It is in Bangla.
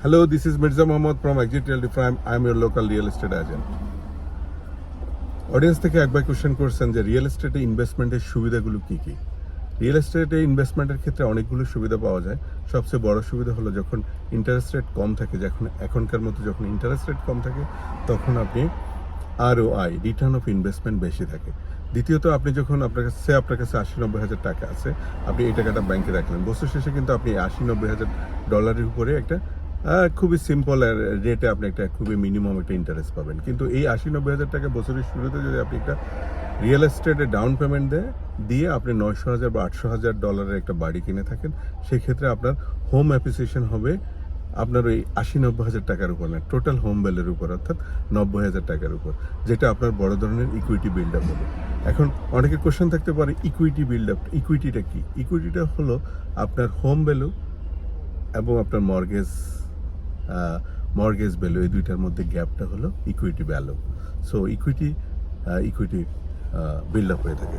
Hello, this is Mirza Mohammed from Exit Realty Prime. I am your local real estate agent. Audience থেকে একবার কোশ্চেন করছেন যে রিয়েল এস্টেটে ইনভেস্টমেন্টের সুবিধাগুলো কী কী। রিয়েল এস্টেটে ইনভেস্টমেন্টের ক্ষেত্রে অনেকগুলো সুবিধা পাওয়া যায়। সবচেয়ে বড় সুবিধা হলো যখন ইন্টারেস্ট রেট কম থাকে, এখনকার মতো যখন ইন্টারেস্ট রেট কম থাকে তখন আপনি ROI রিটার্ন অফ ইনভেস্টমেন্ট বেশি থাকে। দ্বিতীয়ত আপনি যখন আপনার কাছে 80-90 হাজার টাকা আছে, আপনি এই টাকাটা ব্যাংকে রাখলেন, বছর শেষে কিন্তু আপনি 80-90 হাজার ডলারের উপরে একটা খুবই সিম্পল রেটে আপনি একটা খুবই মিনিমাম একটা ইন্টারেস্ট পাবেন। কিন্তু এই 80-90 হাজার টাকা বছরের শুরুতে যদি আপনি একটা রিয়েল এস্টেটে ডাউন পেমেন্ট দিয়ে আপনি 900,000 বা 800,000 ডলারের একটা বাড়ি কিনে থাকেন, সেক্ষেত্রে আপনার হোম অ্যাপ্রিসিয়েশন হবে আপনার ওই 80-90 হাজার টাকার উপর না, টোটাল হোম ভ্যালুর উপর, অর্থাৎ 90 হাজার টাকার উপর, যেটা আপনার বড় ধরনের ইকুইটি বিল্ড আপ হবে। এখন অনেকের কোশ্চেন থাকতে পারে ইকুইটি বিল্ড আপ, ইকুইটিটা কি? ইকুইটিটা হলো আপনার হোম ভ্যালু এবং আপনার মর্গেজ ভ্যালু, এই দুইটার মধ্যে গ্যাপটা হলো equity value. So equity build up হয়ে থাকে।